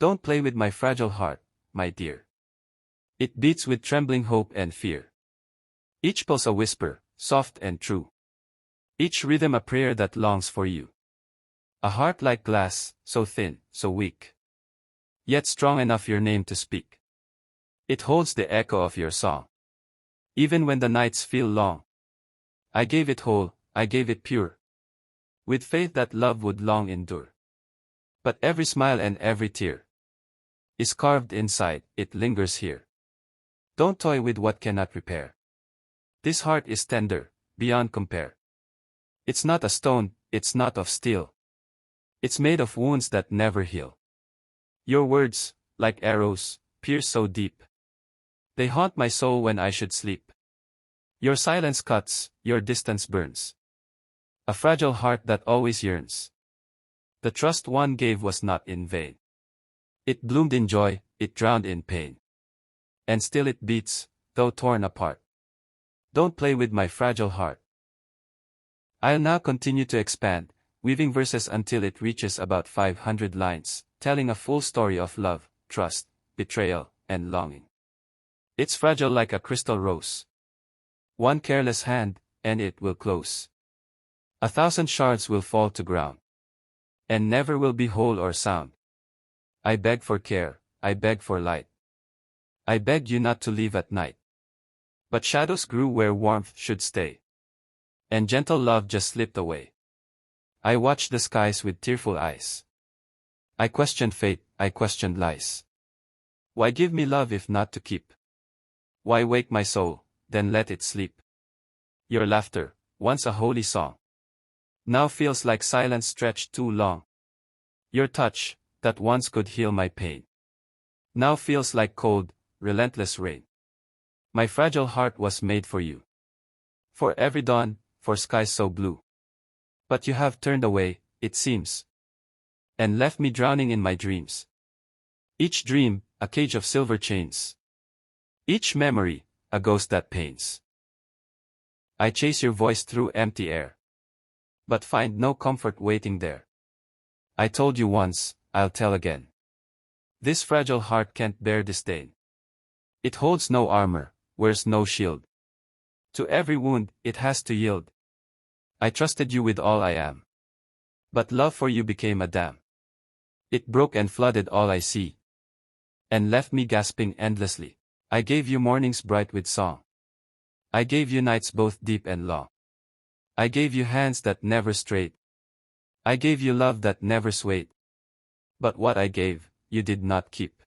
Don't play with my fragile heart, my dear. It beats with trembling hope and fear. Each pulse a whisper, soft and true. Each rhythm a prayer that longs for you. A heart like glass, so thin, so weak, yet strong enough your name to speak. It holds the echo of your song. Even when the nights feel long. I gave it whole, I gave it pure, with faith that love would long endure. But every smile and every tear is carved inside, it lingers here. Don't toy with what cannot repair. This heart is tender, beyond compare. It's not a stone, it's not of steel. It's made of wounds that never heal. Your words, like arrows, pierce so deep. They haunt my soul when I should sleep. Your silence cuts, your distance burns. A fragile heart that always yearns. The trust one gave was not in vain. It bloomed in joy, it drowned in pain. And still it beats, though torn apart. Don't play with my fragile heart. I'll now continue to expand, weaving verses until it reaches about 500 lines, telling a full story of love, trust, betrayal, and longing. It's fragile like a crystal rose. One careless hand, and it will close. 1,000 shards will fall to ground, and never will be whole or sound. I beg for care, I beg for light. I begged you not to leave at night. But shadows grew where warmth should stay, and gentle love just slipped away. I watched the skies with tearful eyes. I questioned fate, I questioned lies. Why give me love if not to keep? Why wake my soul, then let it sleep? Your laughter, once a holy song, now feels like silence stretched too long. Your touch, that once could heal my pain, now feels like cold, relentless rain. My fragile heart was made for you. For every dawn, for skies so blue. But you have turned away, it seems, and left me drowning in my dreams. Each dream, a cage of silver chains. Each memory, a ghost that pains. I chase your voice through empty air, but find no comfort waiting there. I told you once, I'll tell again. This fragile heart can't bear disdain. It holds no armor, wears no shield. To every wound, it has to yield. I trusted you with all I am, but love for you became a dam. It broke and flooded all I see, and left me gasping endlessly. I gave you mornings bright with song. I gave you nights both deep and long. I gave you hands that never strayed. I gave you love that never swayed. But what I gave, you did not keep.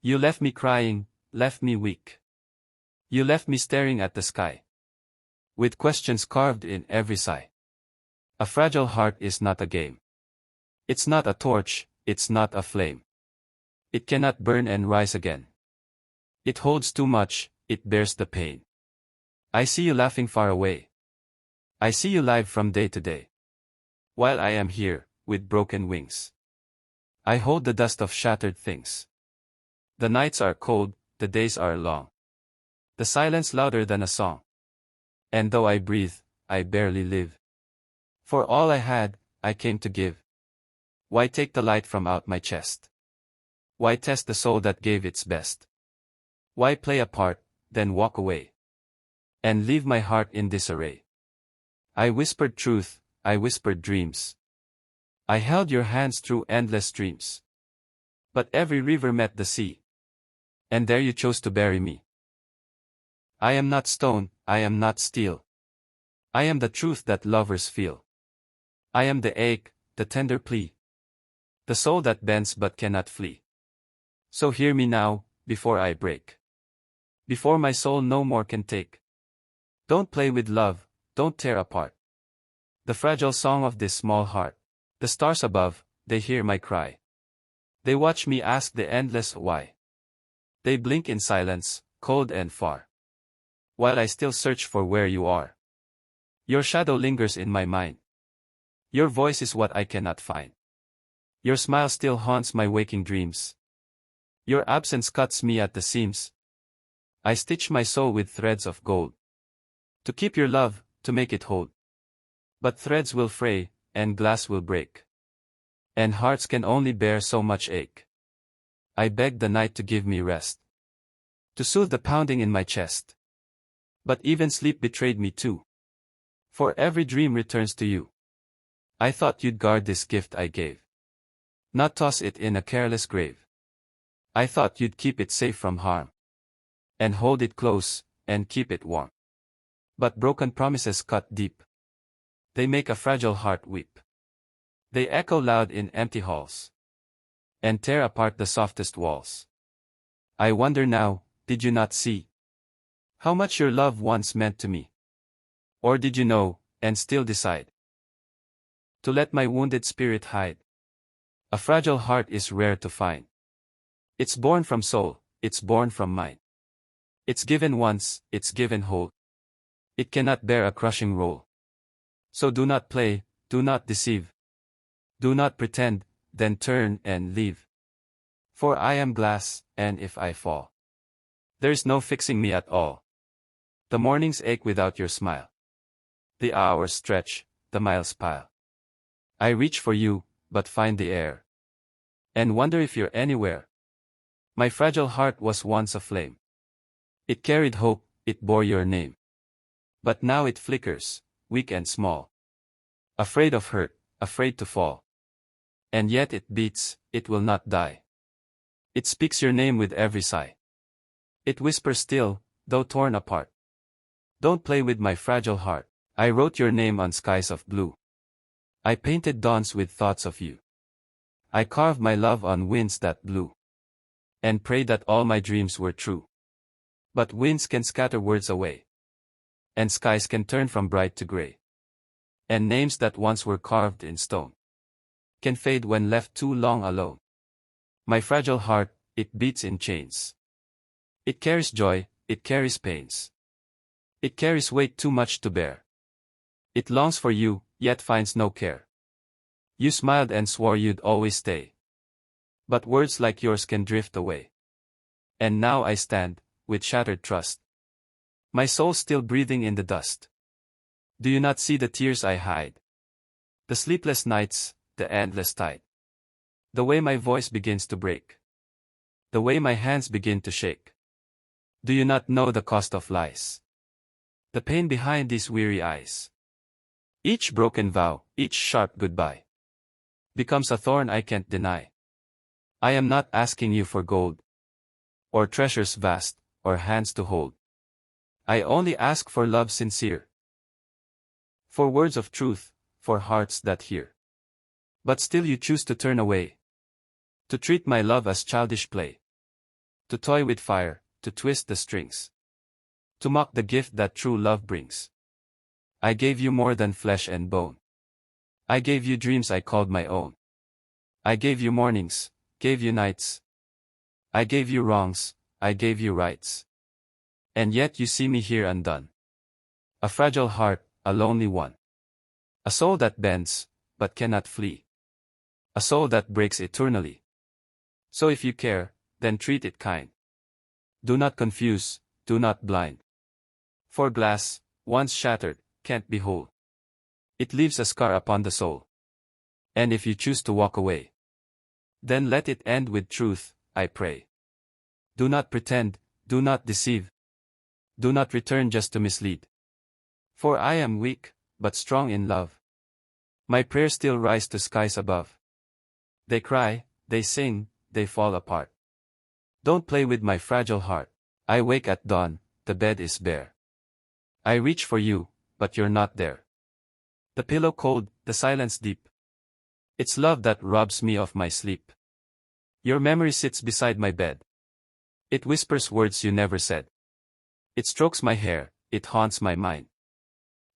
You left me crying, left me weak. You left me staring at the sky, with questions carved in every sigh. A fragile heart is not a game. It's not a torch, it's not a flame. It cannot burn and rise again. It holds too much, it bears the pain. I see you laughing far away. I see you live from day to day, while I am here, with broken wings. I hold the dust of shattered things. The nights are cold, the days are long. The silence louder than a song. And though I breathe, I barely live. For all I had, I came to give. Why take the light from out my chest? Why test the soul that gave its best? Why play a part, then walk away, and leave my heart in disarray? I whispered truth, I whispered dreams. I held your hands through endless streams. But every river met the sea, and there you chose to bury me. I am not stone, I am not steel. I am the truth that lovers feel. I am the ache, the tender plea, the soul that bends but cannot flee. So hear me now, before I break, before my soul no more can take. Don't play with love, don't tear apart the fragile song of this small heart. The stars above, they hear my cry. They watch me ask the endless why. They blink in silence, cold and far, while I still search for where you are. Your shadow lingers in my mind. Your voice is what I cannot find. Your smile still haunts my waking dreams. Your absence cuts me at the seams. I stitch my soul with threads of gold, to keep your love, to make it hold. But threads will fray, and glass will break, and hearts can only bear so much ache. I begged the night to give me rest, to soothe the pounding in my chest. But even sleep betrayed me too. For every dream returns to you. I thought you'd guard this gift I gave, not toss it in a careless grave. I thought you'd keep it safe from harm, and hold it close, and keep it warm. But broken promises cut deep. They make a fragile heart weep. They echo loud in empty halls, and tear apart the softest walls. I wonder now, did you not see how much your love once meant to me? Or did you know, and still decide to let my wounded spirit hide? A fragile heart is rare to find. It's born from soul, it's born from mind. It's given once, it's given whole. It cannot bear a crushing roll. So do not play, do not deceive. Do not pretend, then turn and leave. For I am glass, and if I fall, there's no fixing me at all. The mornings ache without your smile. The hours stretch, the miles pile. I reach for you, but find the air, and wonder if you're anywhere. My fragile heart was once a flame. It carried hope, it bore your name. But now it flickers, weak and small. Afraid of hurt, afraid to fall. And yet it beats, it will not die. It speaks your name with every sigh. It whispers still, though torn apart. Don't play with my fragile heart. I wrote your name on skies of blue. I painted dawns with thoughts of you. I carved my love on winds that blew, and prayed that all my dreams were true. But winds can scatter words away, and skies can turn from bright to gray. And names that once were carved in stone can fade when left too long alone. My fragile heart, it beats in chains. It carries joy, it carries pains. It carries weight too much to bear. It longs for you, yet finds no care. You smiled and swore you'd always stay. But words like yours can drift away. And now I stand, with shattered trust, my soul still breathing in the dust. Do you not see the tears I hide? The sleepless nights, the endless tide. The way my voice begins to break. The way my hands begin to shake. Do you not know the cost of lies? The pain behind these weary eyes. Each broken vow, each sharp goodbye, becomes a thorn I can't deny. I am not asking you for gold, or treasures vast, or hands to hold. I only ask for love sincere, for words of truth, for hearts that hear. But still you choose to turn away, to treat my love as childish play, to toy with fire, to twist the strings, to mock the gift that true love brings. I gave you more than flesh and bone. I gave you dreams I called my own. I gave you mornings, gave you nights. I gave you wrongs, I gave you rights. And yet you see me here undone. A fragile heart, a lonely one. A soul that bends, but cannot flee. A soul that breaks eternally. So if you care, then treat it kind. Do not confuse, do not blind. For glass, once shattered, can't be whole. It leaves a scar upon the soul. And if you choose to walk away, then let it end with truth, I pray. Do not pretend, do not deceive. Do not return just to mislead. For I am weak, but strong in love. My prayers still rise to skies above. They cry, they sing, they fall apart. Don't play with my fragile heart. I wake at dawn, the bed is bare. I reach for you, but you're not there. The pillow cold, the silence deep. It's love that robs me of my sleep. Your memory sits beside my bed. It whispers words you never said. It strokes my hair, it haunts my mind.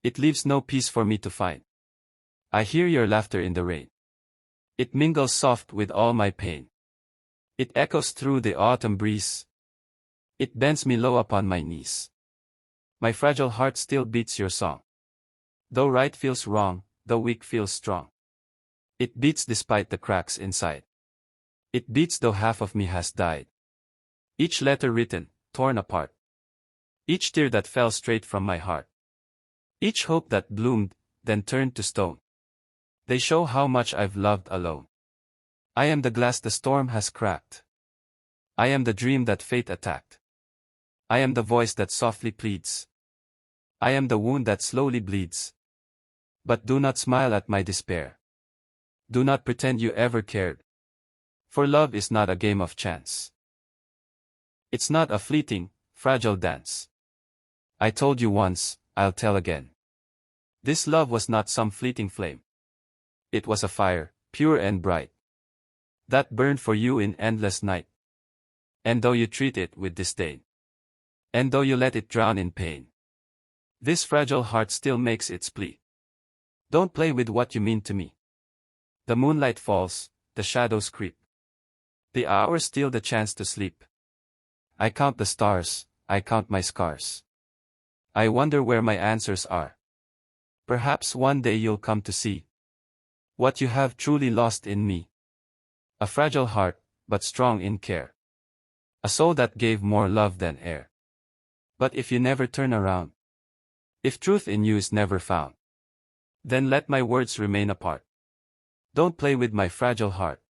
It leaves no peace for me to find. I hear your laughter in the rain. It mingles soft with all my pain. It echoes through the autumn breeze. It bends me low upon my knees. My fragile heart still beats your song. Though right feels wrong, though weak feels strong. It beats despite the cracks inside. It beats though half of me has died. Each letter written, torn apart. Each tear that fell straight from my heart. Each hope that bloomed, then turned to stone. They show how much I've loved alone. I am the glass the storm has cracked. I am the dream that fate attacked. I am the voice that softly pleads. I am the wound that slowly bleeds. But do not smile at my despair. Do not pretend you ever cared. For love is not a game of chance. It's not a fleeting, fragile dance. I told you once, I'll tell again. This love was not some fleeting flame. It was a fire, pure and bright, that burned for you in endless night. And though you treat it with disdain, and though you let it drown in pain, this fragile heart still makes its plea. Don't play with what you mean to me. The moonlight falls, the shadows creep. The hours steal the chance to sleep. I count the stars, I count my scars. I wonder where my answers are. Perhaps one day you'll come to see what you have truly lost in me. A fragile heart, but strong in care. A soul that gave more love than air. But if you never turn around, if truth in you is never found, then let my words remain apart. Don't play with my fragile heart.